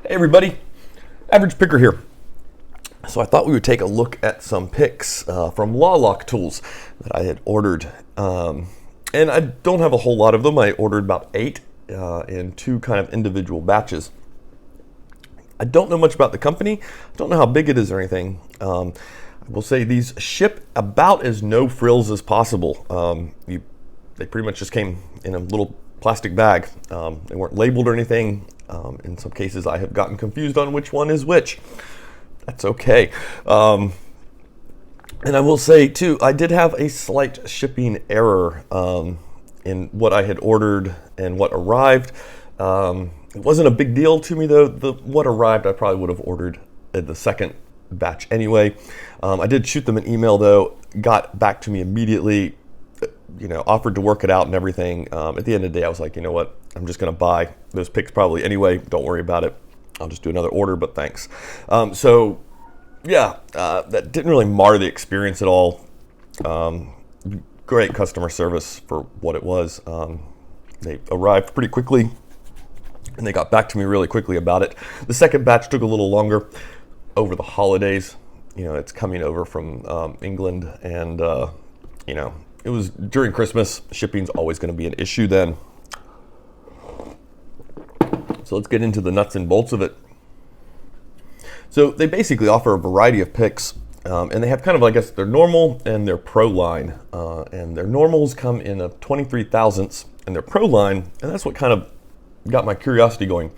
Hey everybody, Average Picker here. So I thought we would take a look at some picks from Lock Tools that I had ordered. And I don't have a whole lot of them. I ordered about 8 in 2 kind of individual batches. I don't know much about the company. I don't know how big it is or anything. I will say these ship about as no frills as possible. They pretty much just came in a little plastic bag. They weren't labeled or anything. In some cases, I have gotten confused on which one is which. That's okay. And I will say, too, I did have a slight shipping error in what I had ordered and what arrived. It wasn't a big deal to me, though. What arrived, I probably would have ordered the second batch anyway. I did shoot them an email, though, got back to me immediately, offered to work it out and everything. At the end of the day, I was like, you know what? I'm just going to buy those picks probably anyway. Don't worry about it. I'll just do another order, but thanks. That didn't really mar the experience at all. Great customer service for what it was. They arrived pretty quickly, and they got back to me really quickly about it. The second batch took a little longer over the holidays. It's coming over from England, and it was during Christmas. Shipping's always going to be an issue then. So let's get into the nuts and bolts of it. So they basically offer a variety of picks, and they have kind of, I guess, their normal and their pro line. And their normals come in a 23 thousandths, and their pro line, and that's what kind of got my curiosity going.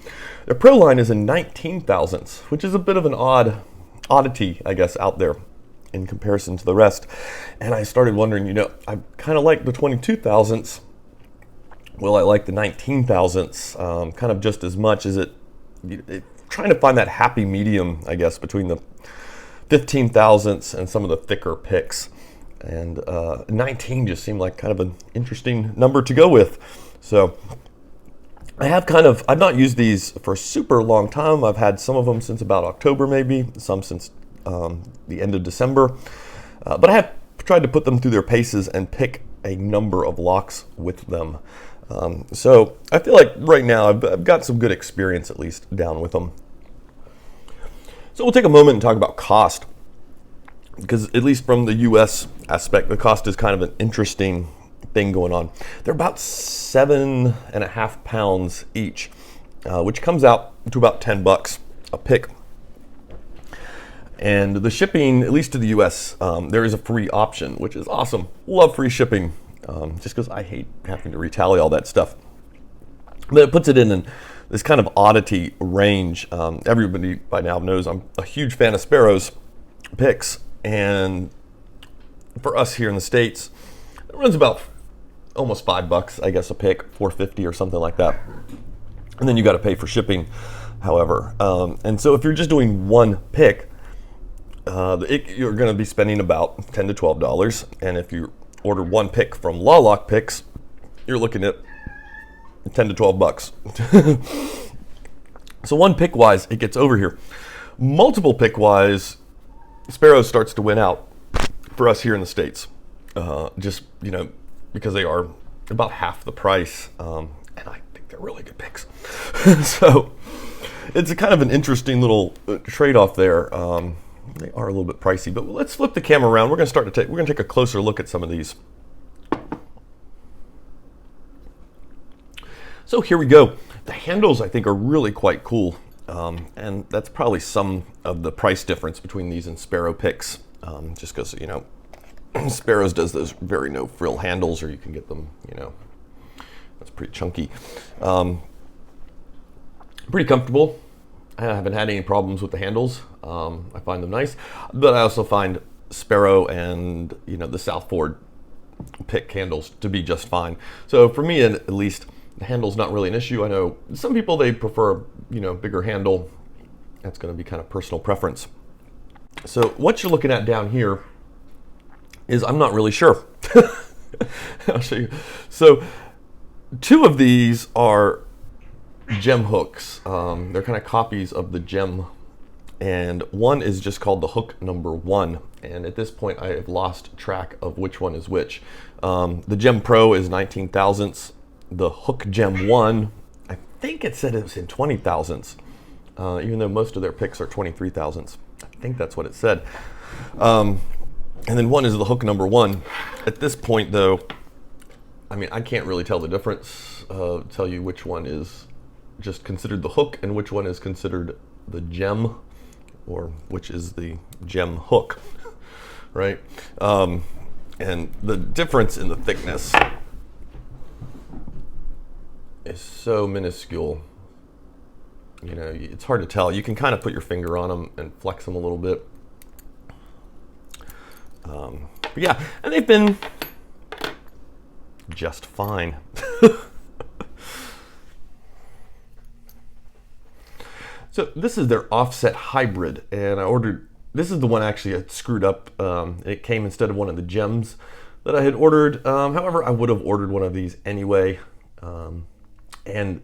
Their pro line is in 19 thousandths, which is a bit of an oddity, I guess, out there in comparison to the rest. And I started wondering, I kind of like the 22 thousandths. Well, I like the 19 thousandths kind of just as much as trying to find that happy medium, I guess, between the 15 thousandths and some of the thicker picks. And 19 just seemed like kind of an interesting number to go with. So I've not used these for a super long time. I've had some of them since about October, maybe, some since the end of December. But I have tried to put them through their paces and pick a number of locks with them. So I feel like right now I've got some good experience at least down with them. So we'll take a moment and talk about cost, because at least from the US aspect, the cost is kind of an interesting thing going on. They're about 7.5 pounds each, which comes out to about $10 a pick. And the shipping, at least to the US, there is a free option, which is awesome. Love free shipping. Just because I hate having to retally all that stuff. But it puts it in this kind of oddity range. Everybody by now knows I'm a huge fan of Sparrow's picks. And for us here in the States, it runs about almost $5, I guess, a pick, $4.50 or something like that. And then you got to pay for shipping, however. And so if you're just doing one pick, you're going to be spending about $10 to $12. And if you order one pick from Lock Picks, you're looking at $10 to $12. So one pick wise, it gets over here. Multiple pick wise, Sparrow starts to win out for us here in the States. Because they are about half the price, and I think they're really good picks. So it's a kind of an interesting little trade-off there. They are a little bit pricey, but let's flip the camera around. We're going to take a closer look at some of these. So here we go. The handles, I think, are really quite cool, and that's probably some of the price difference between these and Sparrow picks, just because Sparrows does those very no frill handles, or you can get them, that's pretty chunky. Pretty comfortable. I haven't had any problems with the handles. I find them nice, but I also find Sparrow and the Southford pick handles to be just fine. So for me, at least, the handle's not really an issue. I know some people, they prefer bigger handle. That's going to be kind of personal preference. So what you're looking at down here is, I'm not really sure. I'll show you. So 2 of these are gem hooks. They're kind of copies of the gem, and one is just called the hook number 1. And at this point, I have lost track of which one is which. The Gem Pro is 19 thousandths. The Hook Gem 1, I think it said it was in 20 thousandths. even though most of their picks are 23 thousandths. I think that's what it said. And then one is the hook number one. At this point, though, I mean, I can't really tell the difference, tell you which one is just considered the hook and which one is considered the gem, or which is the gem hook, right? And the difference in the thickness is so minuscule. You know, it's hard to tell. You can kind of put your finger on them and flex them a little bit. But yeah, and they've been just fine. So this is their offset hybrid, and I ordered, this is the one actually I screwed up. It came instead of one of the gems that I had ordered. However, I would have ordered one of these anyway, and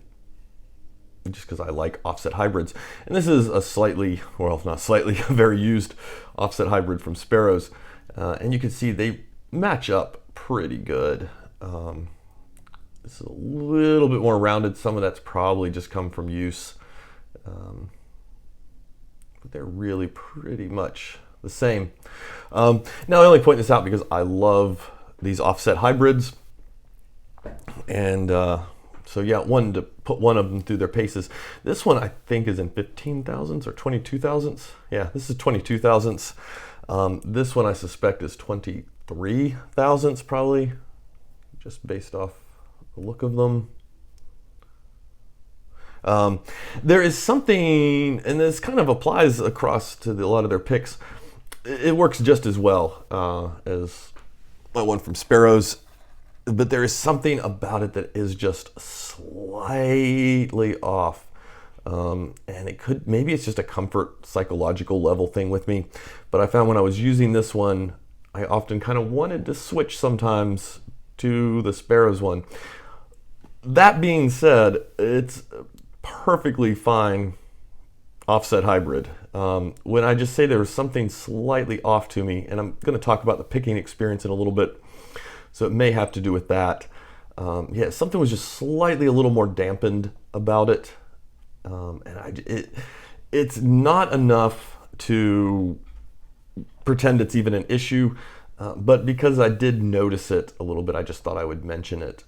just because I like offset hybrids. And this is a slightly, well, not slightly, a very used offset hybrid from Sparrows. And you can see they match up pretty good. This is a little bit more rounded. Some of that's probably just come from use. But they're really pretty much the same. Now I only point this out because I love these offset hybrids. And so yeah, wanted to put one of them through their paces. This one I think is in 15 thousandths or 22 thousandths. Yeah, this is 22 thousandths. This one I suspect is 23 thousandths probably, just based off the look of them. There is something, and this kind of applies across to a lot of their picks. It works just as well as my one from Sparrows, but there is something about it that is just slightly off. And it could, maybe it's just a comfort psychological level thing with me, but I found when I was using this one, I often kind of wanted to switch sometimes to the Sparrows one. That being said, it's perfectly fine offset hybrid. When I just say there was something slightly off to me, and I'm going to talk about the picking experience in a little bit, so it may have to do with that. Yeah, something was just slightly a little more dampened about it. And it's not enough to pretend it's even an issue, but because I did notice it a little bit, I just thought I would mention it.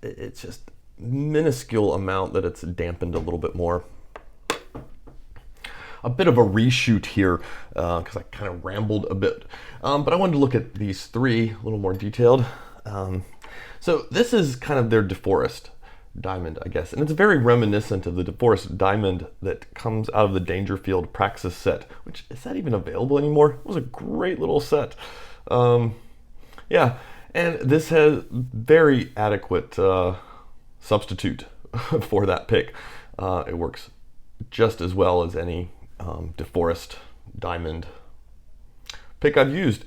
It's just minuscule amount that it's dampened a little bit more. A bit of a reshoot here because I kind of rambled a bit, but I wanted to look at these three a little more detailed. So this is kind of their DeForest diamond, I guess, and it's very reminiscent of the DeForest diamond that comes out of the Dangerfield Praxis set, which, is that even available anymore? It was a great little set. Yeah, and this has very adequate substitute for that pick. It works just as well as any DeForest diamond pick I've used.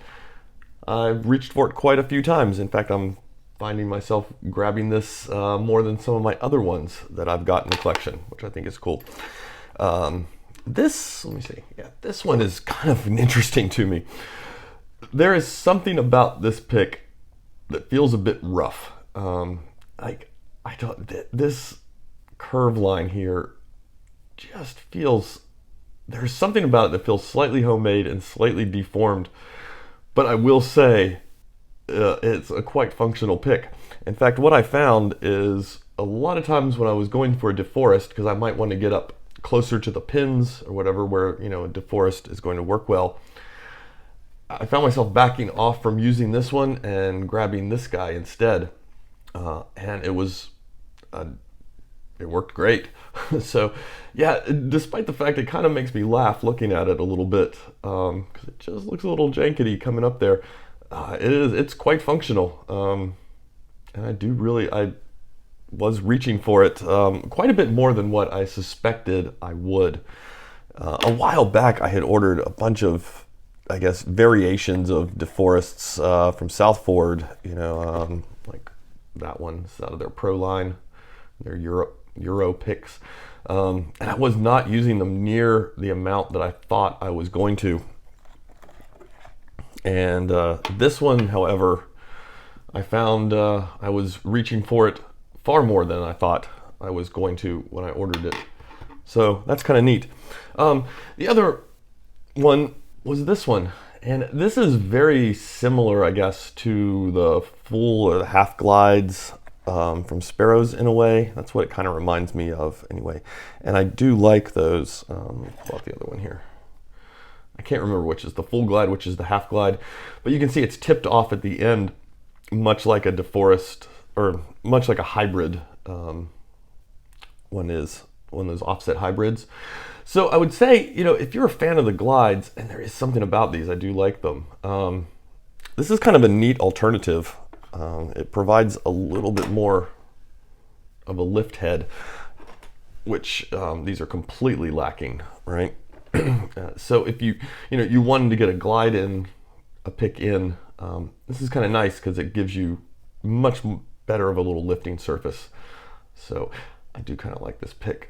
I've reached for it quite a few times. In fact, I'm finding myself grabbing this more than some of my other ones that I've got in the collection, which I think is cool. This, let me see, yeah, this one is kind of interesting to me. There is something about this pick that feels a bit rough. I don't, this curve line here just feels, there's something about it that feels slightly homemade and slightly deformed, but I will say it's a quite functional pick. In fact, what I found is a lot of times when I was going for a DeForest, because I might want to get up closer to the pins or whatever where, you know, a DeForest is going to work well, I found myself backing off from using this one and grabbing this guy instead. And it worked great. So yeah, despite the fact it kind of makes me laugh looking at it a little bit, because it just looks a little jankety coming up there. It's quite functional. And I was reaching for it quite a bit more than what I suspected I would. A while back I had ordered a bunch of, I guess, variations of DeForests from Southford, you know, like that one, it's out of their Pro line, their Euro picks. And I was not using them near the amount that I thought I was going to. And this one, however, I found I was reaching for it far more than I thought I was going to when I ordered it. So that's kind of neat. The other one was this one. And this is very similar, I guess, to the full or the half glides from Sparrows in a way. That's what it kind of reminds me of anyway. And I do like those. Pull out the other one here. I can't remember which is the full glide, which is the half glide. But you can see it's tipped off at the end, much like a DeForest, or much like a hybrid one is, one of those offset hybrids. So I would say, if you're a fan of the glides, and there is something about these, I do like them. This is kind of a neat alternative. It provides a little bit more of a lift head, which these are completely lacking, right? So if you wanted to get a glide in, a pick in, this is kind of nice because it gives you much better of a little lifting surface. So I do kind of like this pick.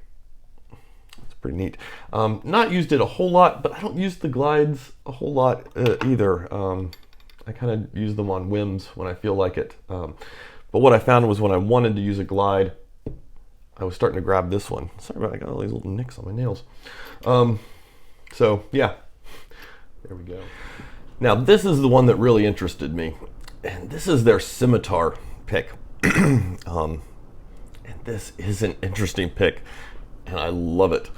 It's pretty neat. Not used it a whole lot, but I don't use the glides a whole lot either. I kind of use them on whims when I feel like it. But what I found was when I wanted to use a glide, I was starting to grab this one. Sorry about, I got all these little nicks on my nails. So yeah, there we go. Now this is the one that really interested me, and this is their Scimitar pick. And this is an interesting pick, and I love it.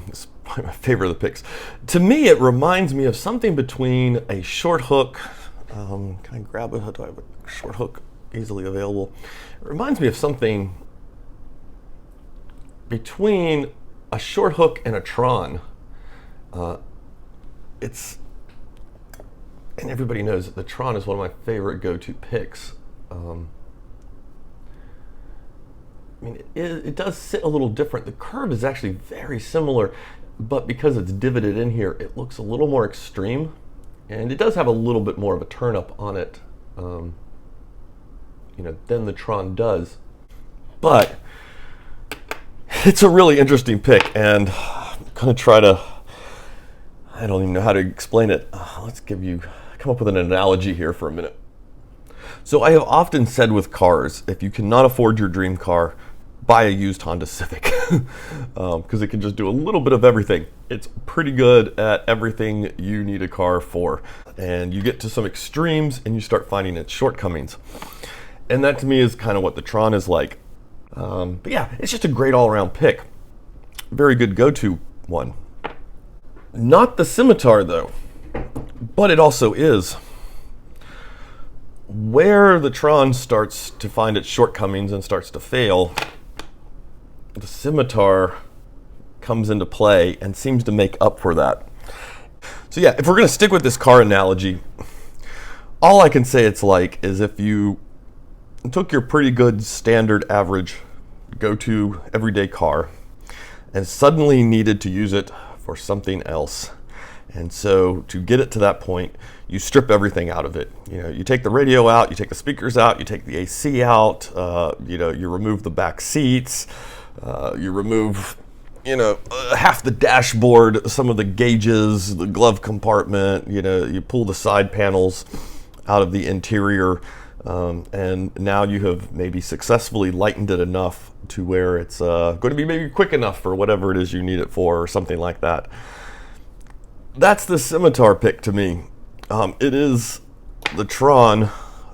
It's probably my favorite of the picks. To me, it reminds me of something between a short hook. Can I grab it? Do I have a short hook easily available? It reminds me of something between a short hook and a Tron. And everybody knows that the Tron is one of my favorite go-to picks. I mean, it does sit a little different. The curve is actually very similar, but because it's divoted in here, it looks a little more extreme, and it does have a little bit more of a turn up on it, than the Tron does. But it's a really interesting pick, and I'm gonna try to, I don't even know how to explain it. Let's come up with an analogy here for a minute. So I have often said with cars, if you cannot afford your dream car, buy a used Honda Civic, because it can just do a little bit of everything. It's pretty good at everything you need a car for, and you get to some extremes and you start finding its shortcomings. And that to me is kind of what the Tron is like. But yeah, it's just a great all-around pick. Very good go-to one. Not the Scimitar though, but it also is. Where the Tron starts to find its shortcomings and starts to fail, the Scimitar comes into play and seems to make up for that. So yeah, if we're going to stick with this car analogy, all I can say it's like is if you took your pretty good standard average go-to everyday car and suddenly needed to use it for something else. And so to get it to that point, you strip everything out of it. You take the radio out, you take the speakers out, you take the AC out, you remove the back seats, you remove, half the dashboard, some of the gauges, the glove compartment, you pull the side panels out of the interior, and now you have maybe successfully lightened it enough to where it's going to be maybe quick enough for whatever it is you need it for, or something like that. That's the Scimitar pick to me. It is the Tron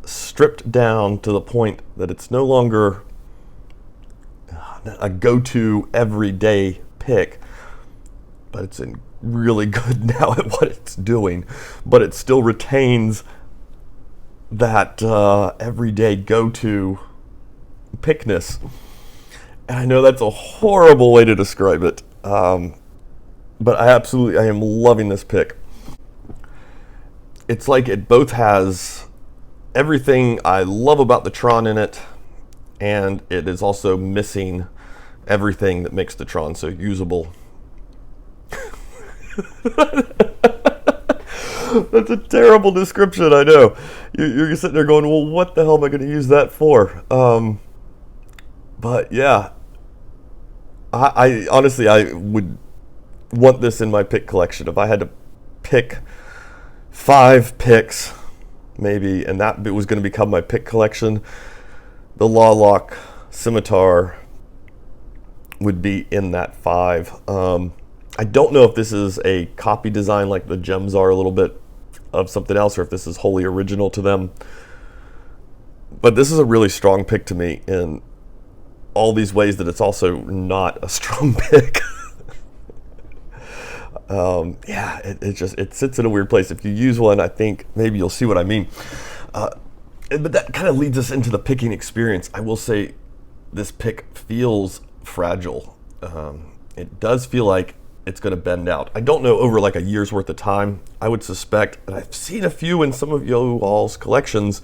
stripped down to the point that it's no longer a go-to everyday pick, but it's really good now at what it's doing, but it still retains that everyday go-to pickness. And I know that's a horrible way to describe it, but I am loving this pick. It's like it both has everything I love about the Tron in it, and it is also missing everything that makes the Tron so usable. That's a terrible description, I know. You're sitting there going, well, what the hell am I going to use that for? But yeah, I honestly, I would want this in my pick collection. If I had to pick 5 picks, maybe, and that was going to become my pick collection, the Law Lock Scimitar would be in that 5. I don't know if this is a copy design like the gems are a little bit of something else, or if this is wholly original to them. But this is a really strong pick to me in all these ways that it's also not a strong pick. Yeah, it sits in a weird place. If you use one, I think maybe you'll see what I mean. But that kind of leads us into the picking experience. I will say this pick feels fragile. It does feel like it's going to bend out. I don't know over like a year's worth of time. I would suspect, and I've seen a few in some of you all's collections,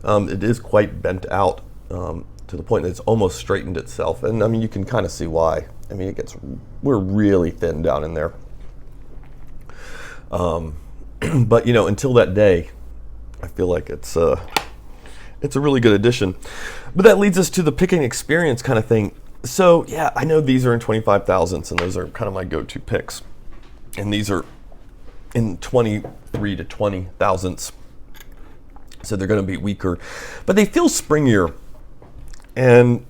it is quite bent out to the point that it's almost straightened itself. And I mean, you can kind of see why. I mean, we're really thin down in there. But you know, until that day, I feel like it's a really good addition. But that leads us to the picking experience kind of thing. So yeah, I know these are in 25 thousandths, and those are kind of my go-to picks. And these are in 23 to 20 thousandths. So they're going to be weaker, but they feel springier. And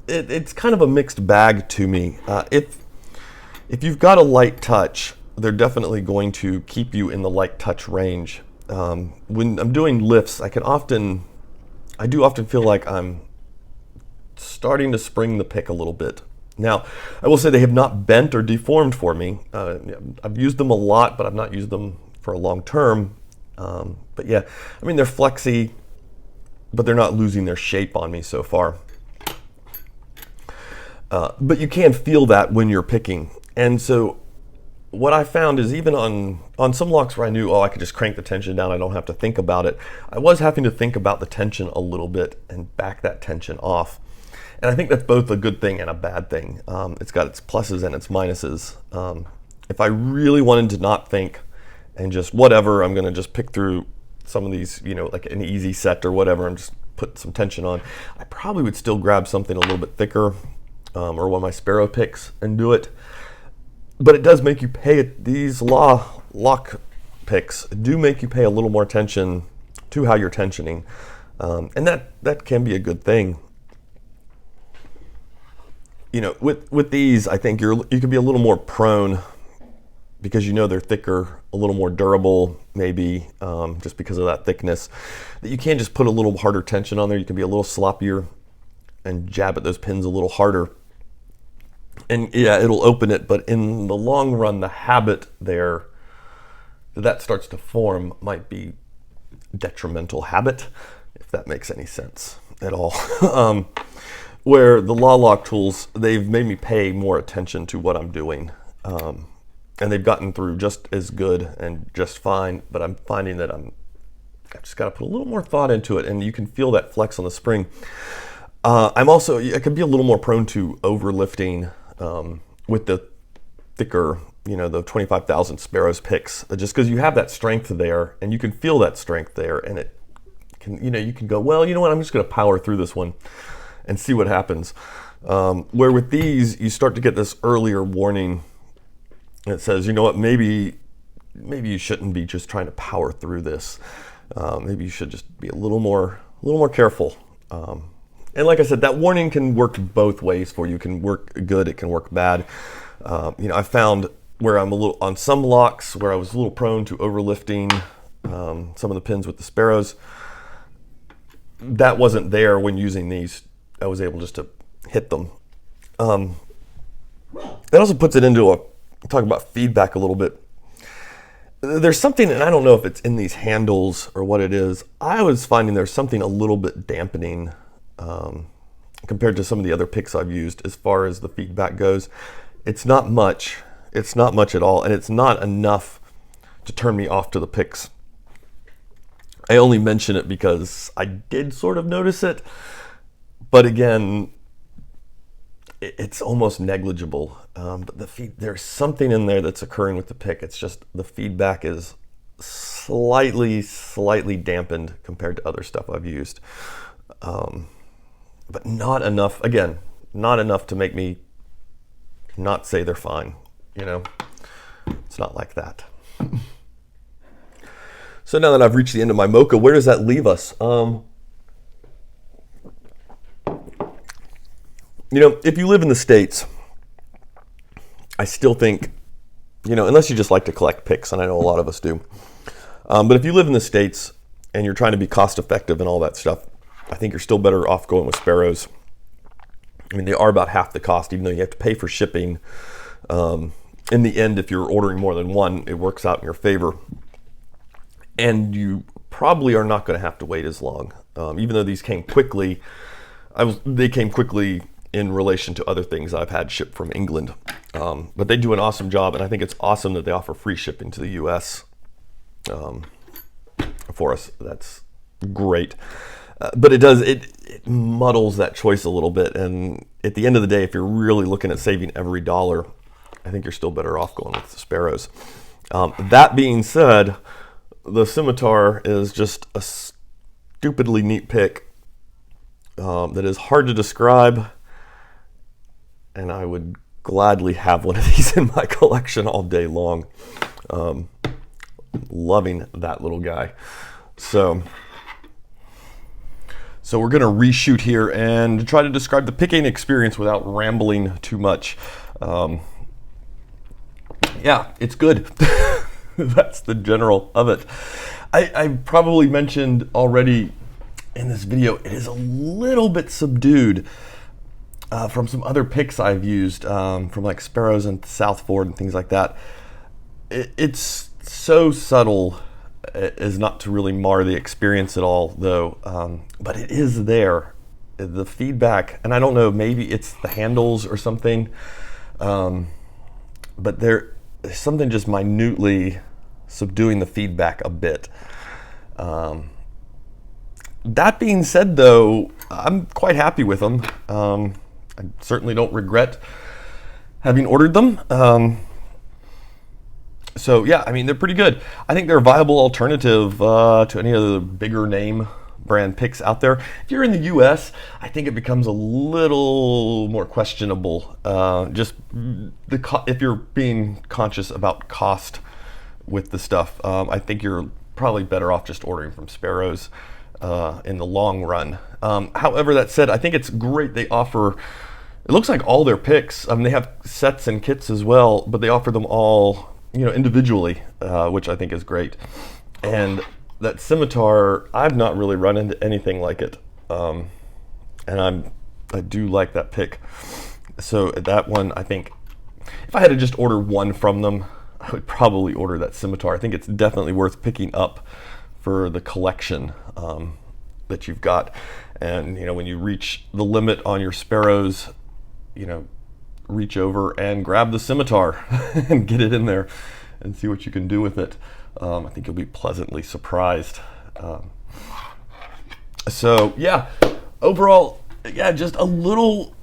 it's kind of a mixed bag to me. If you've got a light touch, they're definitely going to keep you in the light touch range. When I'm doing lifts, I do often feel like I'm starting to spring the pick a little bit. Now, I will say they have not bent or deformed for me. I've used them a lot, but I've not used them for a long term. But yeah, I mean, they're flexy, but they're not losing their shape on me so far. But you can feel that when you're picking. And so what I found is even on some locks where I knew, I could just crank the tension down, I don't have to think about it, I was having to think about the tension a little bit and back that tension off. And I think that's both a good thing and a bad thing. It's got its pluses and its minuses. If I really wanted to not think and just whatever, I'm going to just pick through some of these, you know, like an easy set or whatever, and just put some tension on, I probably would still grab something a little bit thicker, or one of my Sparrow picks and do it. But it does make you pay, these lock picks do make you pay a little more attention to how you're tensioning. And that can be a good thing. You know, with these, I think you can be a little more prone, because you know they're thicker, a little more durable, maybe, just because of that thickness, that you can just put a little harder tension on there. You can be a little sloppier and jab at those pins a little harder. And yeah, it'll open it, but in the long run, the habit there that starts to form might be detrimental habit, if that makes any sense at all. Where the lock tools, they've made me pay more attention to what I'm doing. And they've gotten through just as good and just fine, but I'm finding that I've just got to put a little more thought into it, and you can feel that flex on the spring. I can be a little more prone to overlifting with the thicker, you know, the 25,000 Sparrows picks, just because you have that strength there, and you can feel that strength there, and it can, you know, you can go, well, you know what, I'm just going to power through this one and see what happens. Where with these, you start to get this earlier warning that says, you know what, maybe you shouldn't be just trying to power through this. Maybe you should just be a little more careful. And like I said, that warning can work both ways for you. It can work good, it can work bad. You know, I found where I'm on some locks where I was a little prone to overlifting some of the pins with the Sparrows. That wasn't there when using these. I was able just to hit them. That also puts it into talk about feedback a little bit. There's something, and I don't know if it's in these handles or what it is, I was finding there's something a little bit dampening compared to some of the other picks I've used as far as the feedback goes. It's not much. It's not much at all, and it's not enough to turn me off to the picks. I only mention it because I did sort of notice it, but again, it's almost negligible. But there's something in there that's occurring with the pick. It's just the feedback is slightly dampened compared to other stuff I've used. But not enough, again, not enough to make me not say they're fine, you know? It's not like that. So now that I've reached the end of my mocha, where does that leave us? if you live in the States, I still think, unless you just like to collect picks, and I know a lot of us do, but if you live in the States and you're trying to be cost effective and all that stuff, I think you're still better off going with sparrows. I mean, they are about half the cost, even though you have to pay for shipping. In the end, if you're ordering more than one, it works out in your favor. And you probably are not going to have to wait as long. Even though these came quickly, they came quickly in relation to other things I've had shipped from England. But they do an awesome job, and I think it's awesome that they offer free shipping to the U.S. For us. That's great. But it muddles that choice a little bit. And at the end of the day, if you're really looking at saving every dollar, I think you're still better off going with the sparrows. That being said, the Scimitar is just a stupidly neat pick that is hard to describe. And I would gladly have one of these in my collection all day long. Loving that little guy. So we're going to reshoot here and try to describe the picking experience without rambling too much. Yeah, it's good. That's the general of it. I probably mentioned already in this video, it is a little bit subdued from some other picks I've used, from like sparrows and South Ford and things like that. It's so subtle as not to really mar the experience at all, though. But it is there. The feedback, and I don't know, maybe it's the handles or something, but there's something just minutely subduing the feedback a bit. That being said, though, I'm quite happy with them. I certainly don't regret having ordered them. So yeah, I mean, they're pretty good. I think they're a viable alternative to any of the bigger name brand picks out there. If you're in the US, I think it becomes a little more questionable. If you're being conscious about cost with the stuff, I think you're probably better off just ordering from Sparrows in the long run. However, that said, I think it's great they offer, it looks like all their picks, they have sets and kits as well, but they offer them all individually, which I think is great. And that Scimitar, I've not really run into anything like it, and I do like that pick. So that one, I think, if I had to just order one from them, I would probably order that Scimitar. I think it's definitely worth picking up for the collection that you've got. And when you reach the limit on your Sparrows, reach over and grab the Scimitar and get it in there and see what you can do with it. I think you'll be pleasantly surprised. So yeah, overall, yeah, just a little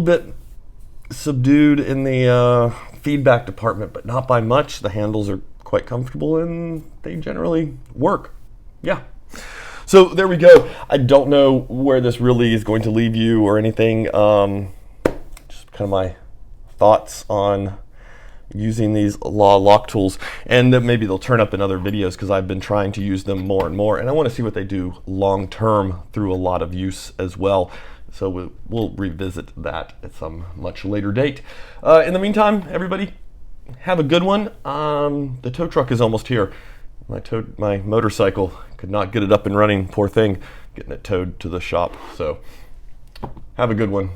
bit subdued in the feedback department, but not by much. The handles are quite comfortable and they generally work. Yeah. So there we go. I don't know where this really is going to leave you or anything. Just kind of my thoughts on using these lock tools, and then maybe they'll turn up in other videos because I've been trying to use them more and more, and I want to see what they do long term through a lot of use as well. So we'll revisit that at some much later date. In the meantime, everybody, have a good one. The tow truck is almost here. My motorcycle, could not get it up and running, poor thing, getting it towed to the shop. So have a good one.